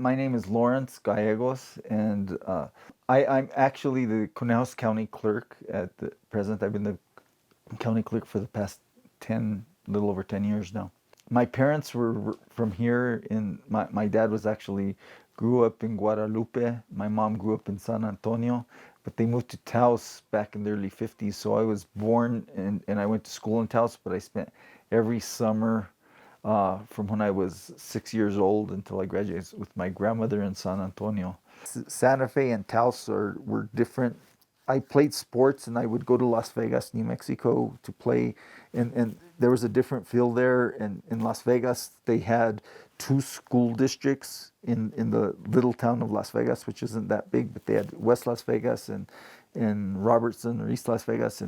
My name is Lawrence Gallegos, and I'm actually the Conejos County clerk at the present. I've been the county clerk for the past 10, little over 10 years now. My parents were from here. My dad was actually grew up in Guadalupe. My mom grew up in San Antonio, but they moved to Taos back in the early 50s. So I was born and I went to school in Taos, but I spent every summer from when I was 6 years old until I graduated with my grandmother in San Antonio. Santa Fe and Taos were different. I played sports and I would go to Las Vegas, New Mexico to play. And there was a different feel there. And in Las Vegas, they had two school districts in the little town of Las Vegas, which isn't that big, but they had West Las Vegas and Robertson or East Las Vegas.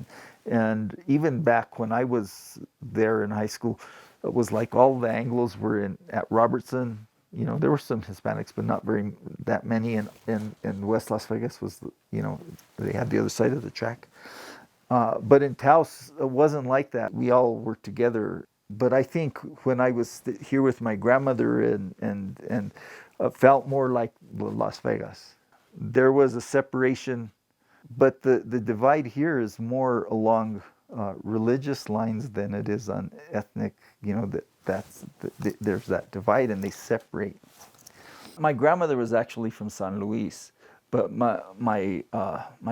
And even back when I was there in high school, it was like all the Anglos were at Robertson. You know, there were some Hispanics, but not very that many. And West Las Vegas was, they had the other side of the track. But in Taos, it wasn't like that. We all were together. But I think when I was here with my grandmother and felt more like Las Vegas, there was a separation. But the divide here is more along religious lines than it is on ethnic. You know, there's that divide and they separate. My grandmother was actually from San Luis, but my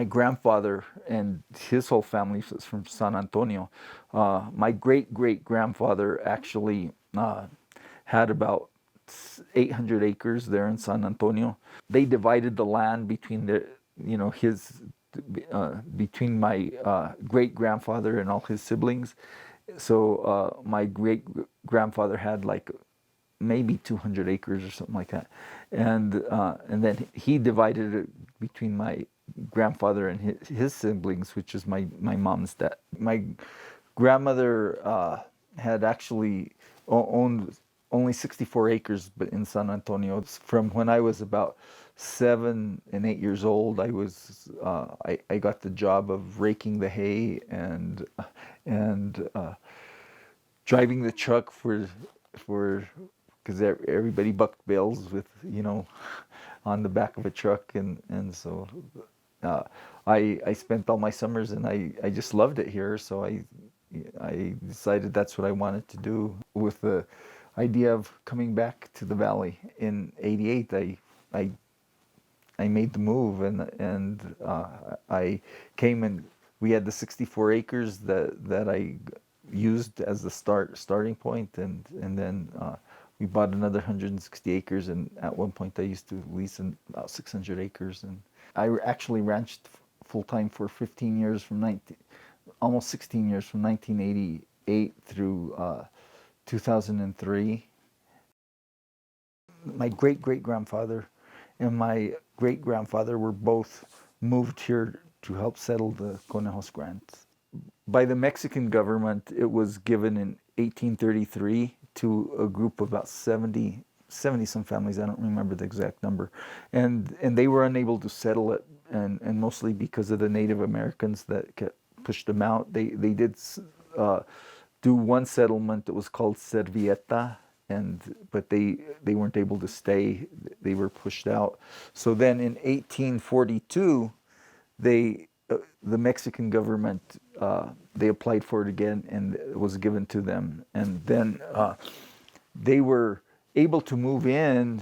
grandfather and his whole family was from San Antonio. My great grandfather actually had about 800 acres there in San Antonio. They divided the land between between my great grandfather and all his siblings. So my great grandfather had like maybe 200 acres or something like that, and then he divided it between my grandfather and his siblings, which is my mom's dad. My grandmother had actually owned only 64 acres, but in San Antonio. From when I was about 7 and 8 years old, I got the job of raking the hay and driving the truck for because everybody bucked bales with on the back of a truck, and so I spent all my summers and I just loved it here. So I decided that's what I wanted to do. With the idea of coming back to the valley in '88, I made the move and I came, and we had the 64 acres that I used as the starting point, and then we bought another 160 acres, and at one point I used to lease about 600 acres, and I actually ranched full time for 15 years almost 16 years from 1988 through 2003. My great grandfather and my great grandfather were both moved here to help settle the Conejos Grant. By the Mexican government, it was given in 1833 to a group of about 70 some families. I don't remember the exact number, and they were unable to settle it, and mostly because of the Native Americans that pushed them out. They did do one settlement that was called Servieta, but they weren't able to stay. They were pushed out. So then in 1842, the Mexican government, they applied for it again, and it was given to them. And then they were able to move in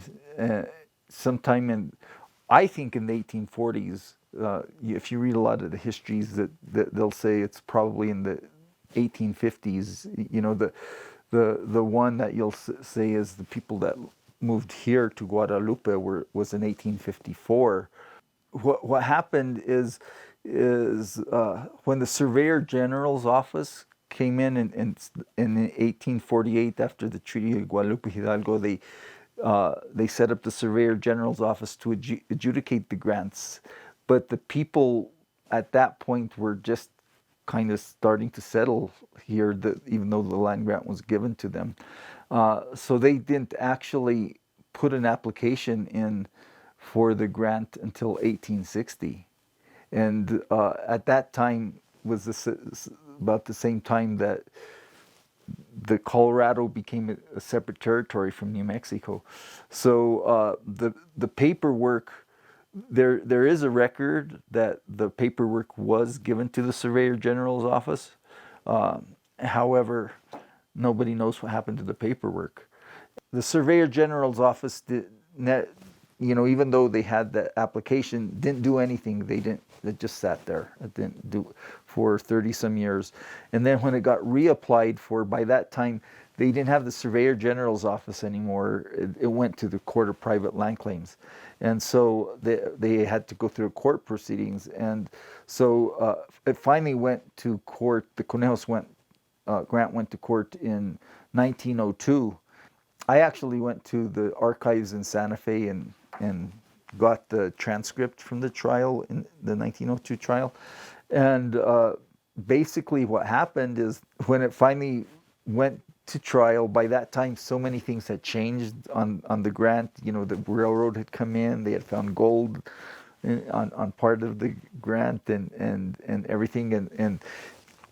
sometime I think in the 1840s. If you read a lot of the histories, that they'll say it's probably in the 1850s. You know, the one that you'll say is the people that moved here to Guadalupe was in 1854. What happened is when the Surveyor General's office came in 1848 after the Treaty of Guadalupe Hidalgo, they set up the Surveyor General's office to adjudicate the grants. But the people at that point were just kind of starting to settle here, even though the land grant was given to them. So they didn't actually put an application in for the grant until 1860. And at that time was about the same time that the Colorado became a separate territory from New Mexico. So the paperwork, there is a record that the paperwork was given to the Surveyor General's office. However, nobody knows what happened to the paperwork. The Surveyor General's office even though they had the application, didn't do anything. They didn't. It just sat there. It didn't do for 30 some years. And then when it got reapplied for, by that time, they didn't have the Surveyor General's office anymore. It went to the Court of Private Land Claims. And so they had to go through court proceedings. And so it finally went to court. The Conejos Grant went to court in 1902. I actually went to the archives in Santa Fe and got the transcript from the trial, in the 1902 trial. And basically what happened is when it finally went to trial, by that time so many things had changed on the grant. You know, the railroad had come in, they had found gold on part of the grant and everything, and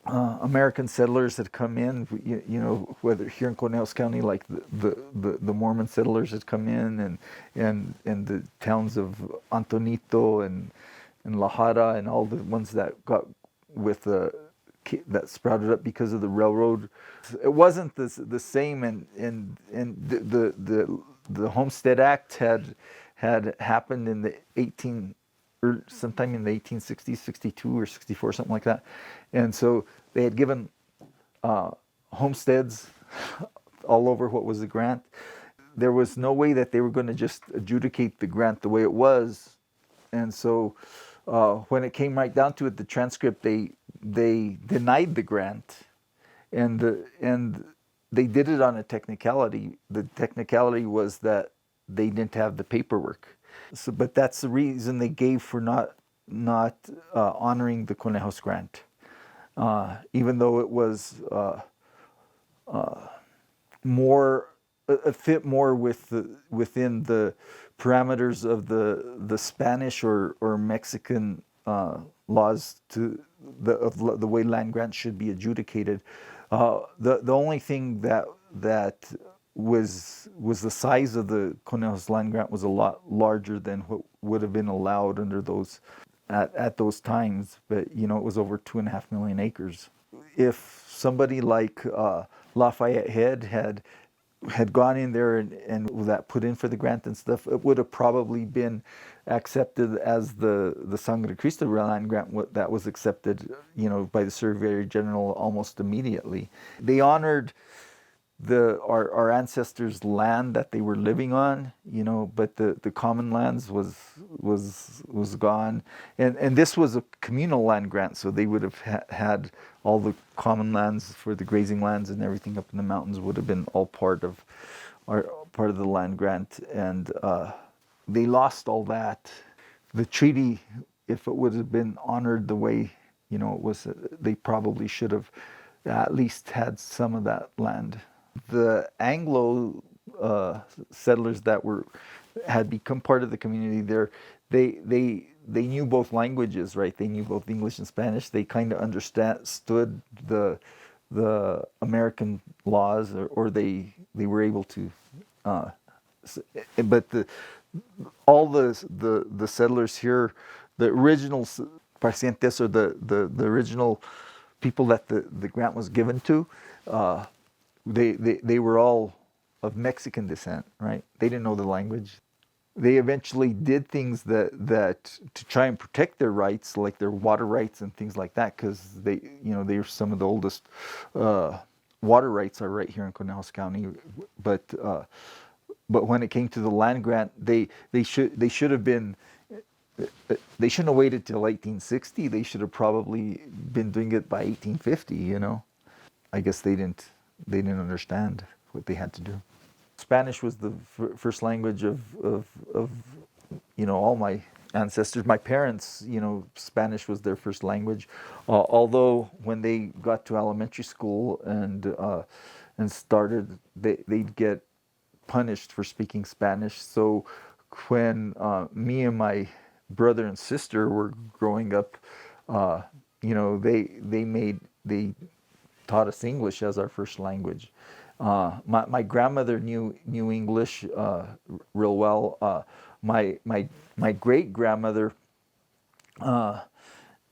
American settlers had come in, you know, whether here in Conejos County, like the Mormon settlers had come in, and the towns of Antonito and La Jara and all the ones that got with that sprouted up because of the railroad. It wasn't the same, and the Homestead Act had happened in the or sometime in the 1860s, 62 or 64, something like that. And so they had given homesteads all over what was the grant. There was no way that they were going to just adjudicate the grant the way it was. And so when it came right down to it, the transcript, they denied the grant. And they did it on a technicality. The technicality was that they didn't have the paperwork. So, but that's the reason they gave for not honoring the Conejos Grant, even though it was more it fit more within the parameters of the Spanish or Mexican laws of the way land grants should be adjudicated. The only thing that was the size of the Conejos Land Grant was a lot larger than what would have been allowed under those at those times. But you know, it was over 2.5 million acres. If somebody like Lafayette Head had gone in there and that put in for the grant and stuff, it would have probably been accepted as the Sangre, Cristo land grant that was accepted, you know, by the Surveyor General almost immediately. They honored our ancestors' land that they were living on, you know, but the common lands was gone, and this was a communal land grant, so they would have had all the common lands for the grazing lands and everything up in the mountains would have been all part of the land grant, and they lost all that. The treaty, if it would have been honored the way, you know, it was, they probably should have at least had some of that land. The Anglo settlers that had become part of the community there, they knew both languages, right? They knew both English and Spanish. They kind of understood the American laws, or they were able to. But all the settlers here, the original pacientes, or the original people that the grant was given to, they were all of Mexican descent, right? They didn't know the language. They eventually did things that to try and protect their rights, like their water rights and things like that, because they're some of the oldest water rights are right here in Conejos County. But when it came to the land grant, they should have been. They shouldn't have waited till 1860. They should have probably been doing it by 1850. You know, I guess they didn't understand what they had to do. Spanish was the first language of you know, all my ancestors. My parents, you know, Spanish was their first language. Although when they got to elementary school and started, they'd get punished for speaking Spanish. So when me and my brother and sister were growing up, you know, they taught us English as our first language. My grandmother knew English real well. My great grandmother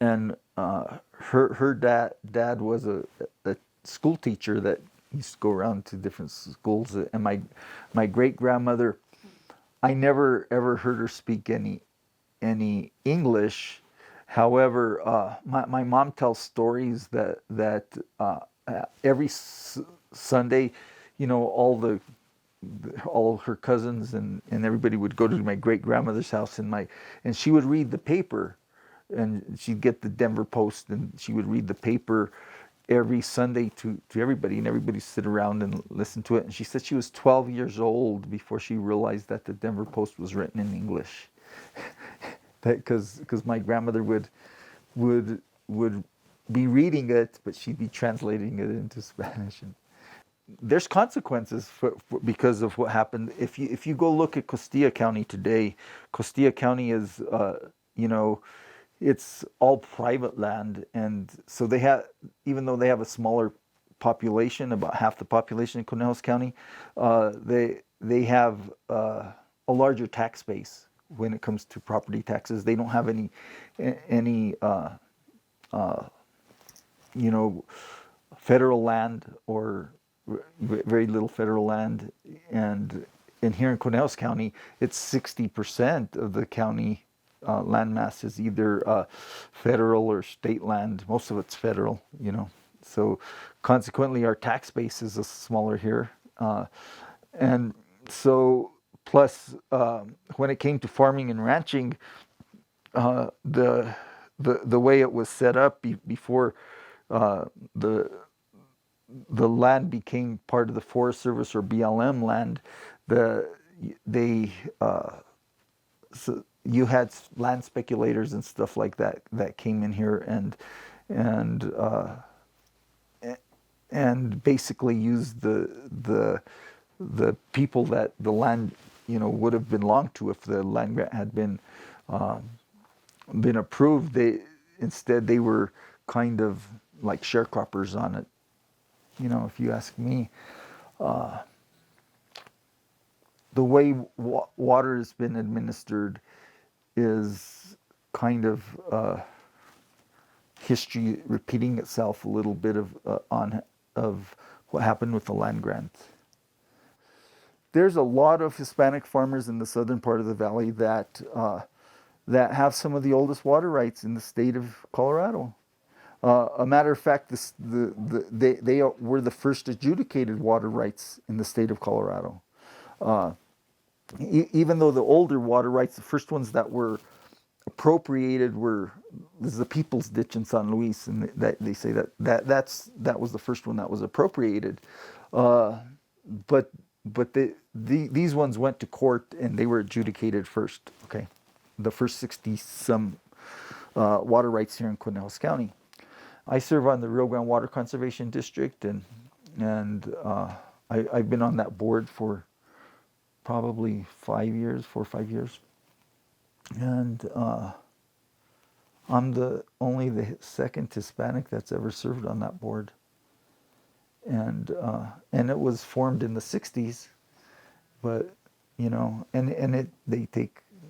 and her dad was a school teacher that used to go around to different schools. And my great grandmother, I never ever heard her speak any English. However, my mom tells stories that every Sunday, all her cousins and everybody would go to my great grandmother's house, and she would read the paper, and she'd get the Denver Post, and she would read the paper every Sunday to everybody, and everybody sit around and listen to it. And she said she was 12 years old before she realized that the Denver Post was written in English. Because my grandmother would be reading it, but she'd be translating it into Spanish. And there's consequences because of what happened. If you go look at Costilla County today, Costilla County is it's all private land, and so they have, even though they have a smaller population, about half the population in Conejos County, they have a larger tax base when it comes to property taxes. They don't have any federal land, or very little federal land, and here in Conejos County, it's 60% of the county land mass is either federal or state land. Most of it's federal, So consequently, our tax base is smaller here, and so plus when it came to farming and ranching, the way it was set up before the land became part of the Forest Service or BLM land, so you had land speculators and stuff like that came in here and basically used the people that the land would have belonged to if the land grant had been approved. They were kind of like sharecroppers on it. If you ask me, the way water has been administered is kind of history repeating itself a little bit of what happened with the land grant. There's a lot of Hispanic farmers in the southern part of the valley that have some of the oldest water rights in the state of Colorado. A matter of fact, they were the first adjudicated water rights in the state of Colorado. Even though the older water rights, the first ones that were appropriated were the People's Ditch in San Luis, and they say that was the first one that was appropriated. But these ones went to court and they were adjudicated first. Okay, the first 60 some water rights here in Conejos County. I serve on the Rio Grande Water Conservation District, and I've been on that board for probably 4 or 5 years, and I'm only the second Hispanic that's ever served on that board, and it was formed in the '60s, but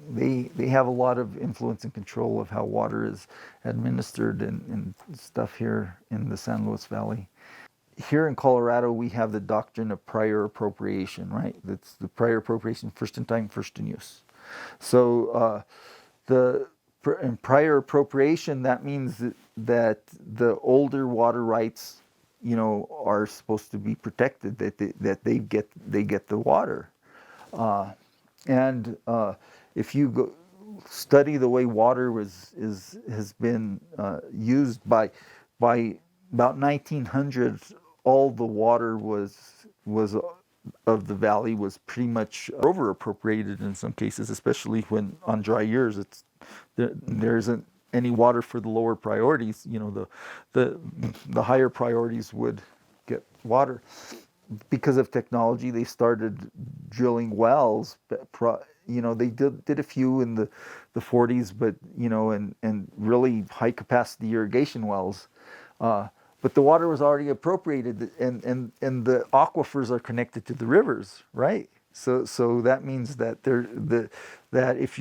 they have a lot of influence and control of how water is administered and stuff here in the San Luis Valley. Here in Colorado, we have the doctrine of prior appropriation, right? That's the prior appropriation, first in time, first in use. So in prior appropriation, that means that the older water rights, are supposed to be protected, that they get the water. If you study the way water has been used by about 1900, all the water was of the valley was pretty much over appropriated in some cases, especially when on dry years there isn't any water for the lower priorities. The higher priorities would get water. Because of technology, they started drilling wells. They did a few in the 40s, but and really high capacity irrigation wells. but the water was already appropriated, and the aquifers are connected to the rivers, right? So that means that that if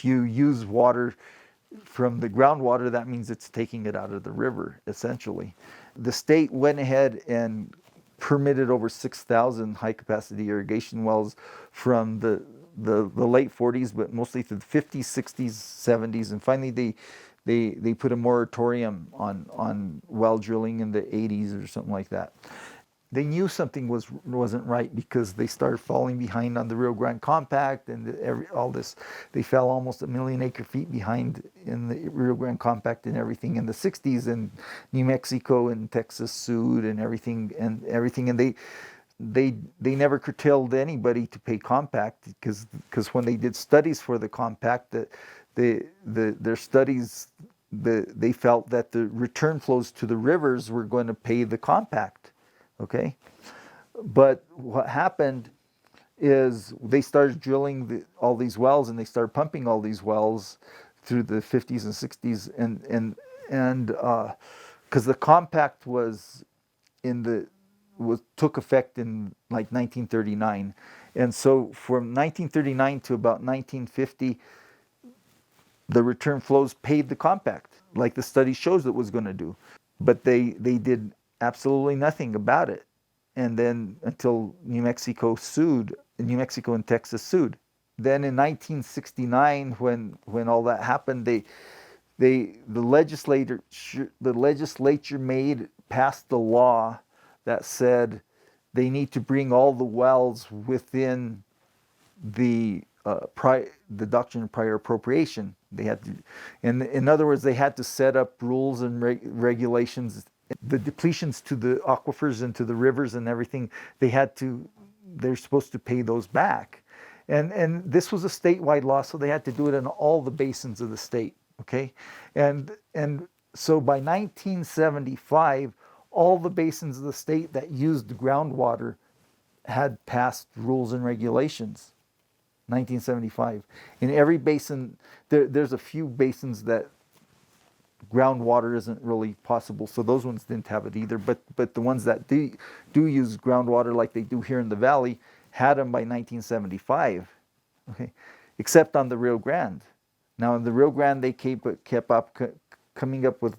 you use water from the groundwater, that means it's taking it out of the river, essentially. The state went ahead and permitted over 6,000 high-capacity irrigation wells from the late 40s, but mostly through the 50s, 60s, 70s, and finally they put a moratorium on well drilling in the 80s or something like that. They knew something wasn't right because they started falling behind on the Rio Grande Compact and all this. They fell almost 1 million acre-feet behind in the Rio Grande Compact and everything in the 60s, and New Mexico and Texas sued and everything, and they never curtailed anybody to pay compact because when they did studies for the compact, their studies, they felt that the return flows to the rivers were going to pay the compact. Okay, but what happened is they started drilling all these wells, and they started pumping all these wells through the 50s and 60s, and because the compact took effect in like 1939, and so from 1939 to about 1950, the return flows paid the compact, like the study shows it was going to do, but they did absolutely nothing about it. And then until New Mexico and Texas sued. Then in 1969, when all that happened, the legislature passed the law that said they need to bring all the wells within the doctrine of prior appropriation. They had to, in other words, they had to set up rules and regulations. The depletions to the aquifers and to the rivers and everything, they're supposed to pay those back. And this was a statewide law, so they had to do it in all the basins of the state, okay? And so by 1975, all the basins of the state that used groundwater had passed rules and regulations. 1975. In every basin, there's a few basins that groundwater isn't really possible, so those ones didn't have it either. But the ones that do use groundwater, like they do here in the valley, had them by 1975. Okay, except on the Rio Grande. Now in the Rio Grande, they kept coming up with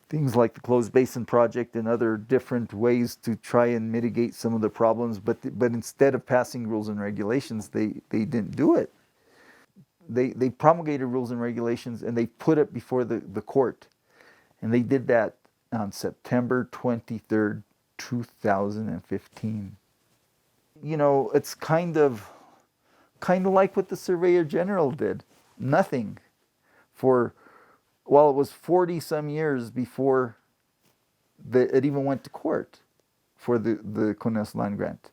things like the Closed Basin Project and other different ways to try and mitigate some of the problems. But instead of passing rules and regulations, they didn't do it. They promulgated rules and regulations, and they put it before the court. And they did that on September 23rd, 2015. You know, it's kind of like what the Surveyor General did. Nothing for, well, it was 40 some years before it even went to court for the Conejos Land Grant.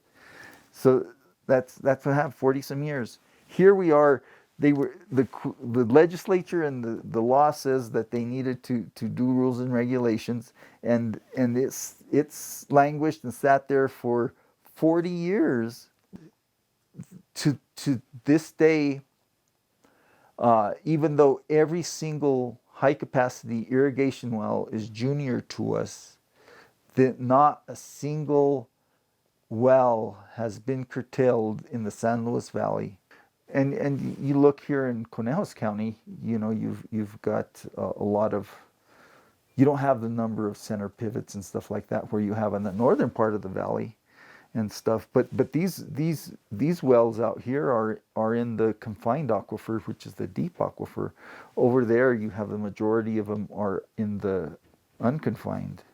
So that's what happened, 40 some years. Here we are. The legislature and the law says that they needed to do rules and regulations, and it's languished and sat there for 40 years. To this day, even though every single high capacity irrigation well is junior to us, that not a single well has been curtailed in the San Luis Valley. And you look here in Conejos County, you know, you've got a lot of, you don't have the number of center pivots and stuff like that where you have in the northern part of the valley and stuff. But these wells out here are in the confined aquifer, which is the deep aquifer. Over there, you have the majority of them are in the unconfined.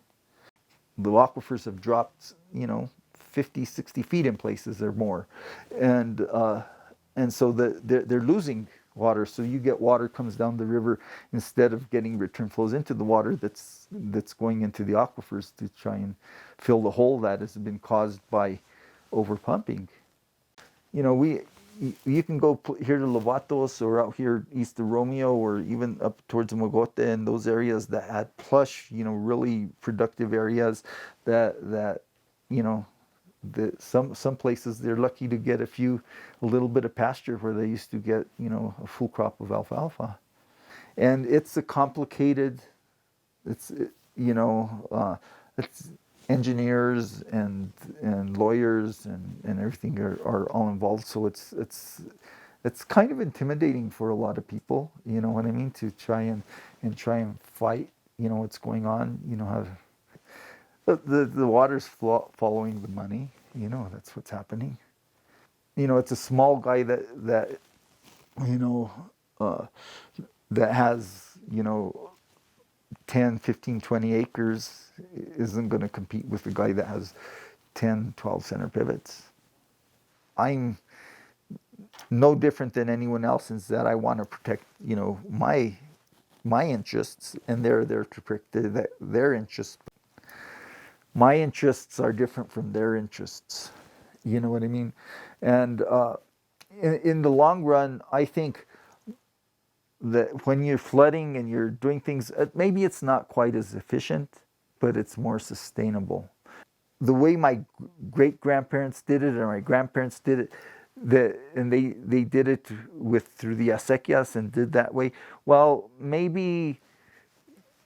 The aquifers have dropped, you know, 50, 60 feet in places or more, and so they're losing water. So you get water comes down the river instead of getting return flows into the water that's going into the aquifers to try and fill the hole that has been caused by overpumping. You know, you can go here to Lovatos or out here east of Romeo or even up towards Mogote and those areas that had plush, you know, really productive areas that you know, some places they're lucky to get a little bit of pasture where they used to get, you know, a full crop of alfalfa. And it's a complicated, It's engineers and lawyers and everything are all involved. So it's kind of intimidating for a lot of people. You know what I mean? To try and fight. What's going on. How the water's following the money. That's what's happening. It's a small guy that you know uh, that has 10, 15, 20 acres isn't going to compete with the guy that has 10, 12 center pivots. I'm no different than anyone else in that I want to protect, my interests, and they're there to protect their interests. My interests are different from their interests. You know what I mean? And in the long run, I think that when you're flooding and you're doing things, maybe it's not quite as efficient, but it's more sustainable. The way my great grandparents did it or my grandparents did it, and they did it through the acequias and did that way. Well, maybe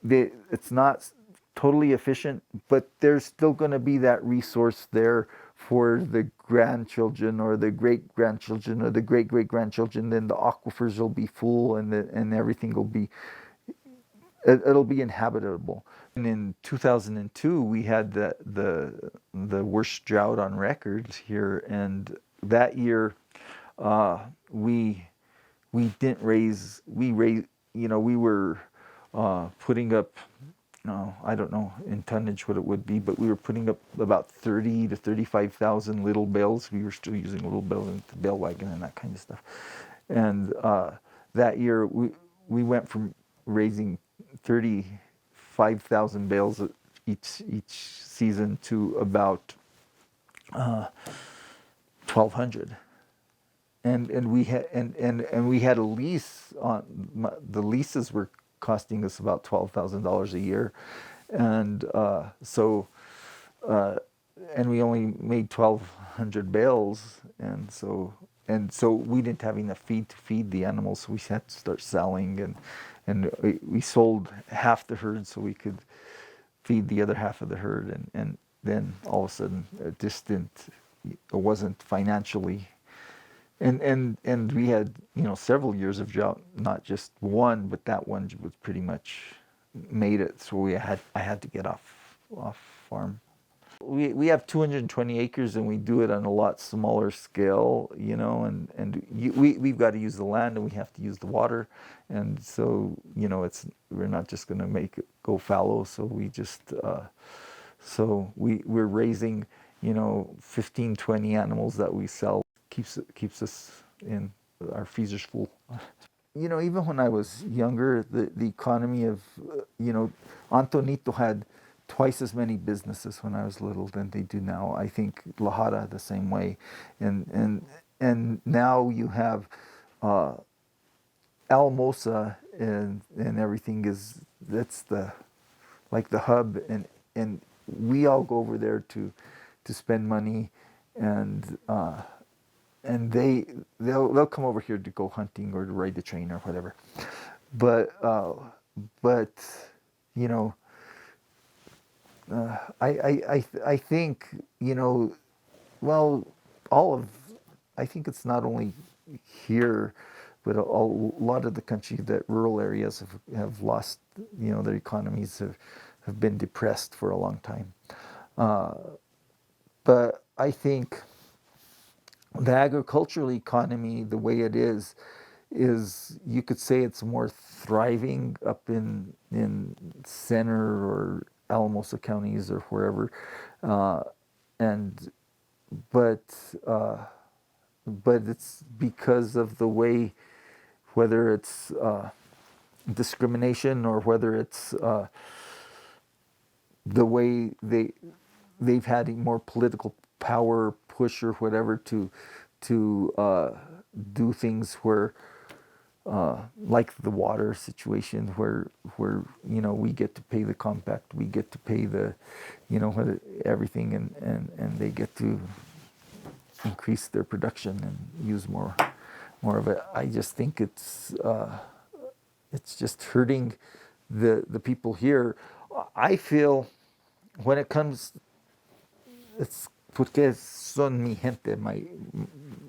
it's not totally efficient, but there's still going to be that resource there for the grandchildren or the great grandchildren or the great great grandchildren. Then the aquifers will be full, and everything will be it'll be inhabitable. And in 2002, we had the worst drought on record here, and that year we didn't raise we raised we were putting up, I don't know in tonnage what it would be, but we were putting up about 30 to 35,000 little bales. We were still using little bales and the bale wagon and that kind of stuff. And that year we went from raising 35,000 bales each season to about 1,200. And we had and we had a lease on the leases were costing us about $12,000 a year, and and we only made 1,200 bales, and so we didn't have enough feed to feed the animals, so we had to start selling, and we sold half the herd so we could feed the other half of the herd, and then all of a sudden it wasn't financially. And we had several years of drought, not just one, but that one was pretty much made it. So I had to get off farm. We have 220 acres, and we do it on a lot smaller scale, we've got to use the land, and we have to use the water, and so we're not just going to make it go fallow. So we're raising 15, 20 animals that we sell. Keeps us in our freezers full. Even when I was younger, the economy of Antonito had twice as many businesses when I was little than they do now. I think La Jara the same way, and now you have Alamosa, and everything that's like the hub, and we all go over there to spend money, and they'll come over here to go hunting or to ride the train or whatever. But you know I think well, all of I think it's not only here, but a lot of the country, that rural areas have lost, their economies have been depressed for a long time. Uh, but I think the agricultural economy, the way it is you could say it's more thriving up in Center or Alamosa counties or wherever, uh, and but uh, but it's because of the way, whether it's discrimination or whether it's the way they've had more political power push or whatever to do things where, like the water situation, where we get to pay the compact, we get to pay the everything, and they get to increase their production and use more of it. I just think it's just hurting the people here. I feel when it comes, it's porque son mi gente, my,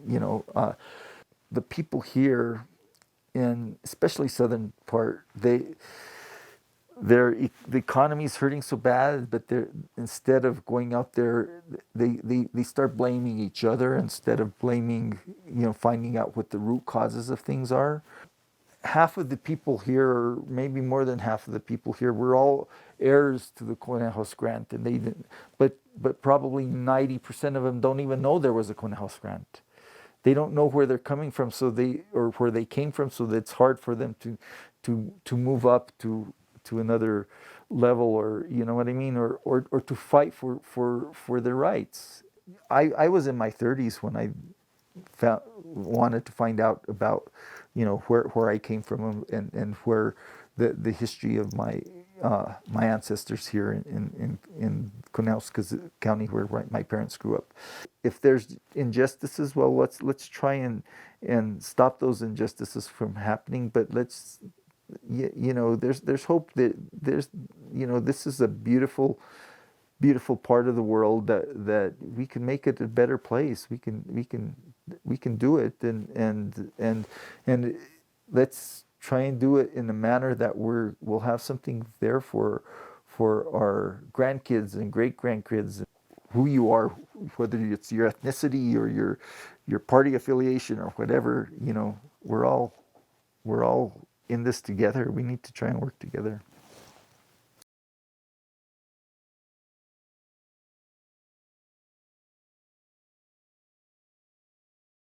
you know, the people here in especially southern part, the economy is hurting so bad, but they're instead of going out there, they start blaming each other instead of blaming, finding out what the root causes of things are. Half of the people here, or maybe more than half of the people here, we're all heirs to the Conejos Grant, and they didn't, but probably 90% of them don't even know there was a Conejos Grant. They don't know where they're coming from, or where they came from, so that it's hard for them to move up to another level, or you know what I mean, or to fight for their rights. I was in my 30s when I wanted to find out about, where I came from, and where the history of my ancestors here in Conejos County, where my parents grew up. If there's injustices, well, let's try and stop those injustices from happening. But there's hope that this is a beautiful part of the world that we can make it a better place. We can do it, and let's try and do it in a manner that we'll have something there for our grandkids and great grandkids. Who you are, whether it's your ethnicity or your party affiliation or whatever, we're all in this together. We need to try and work together.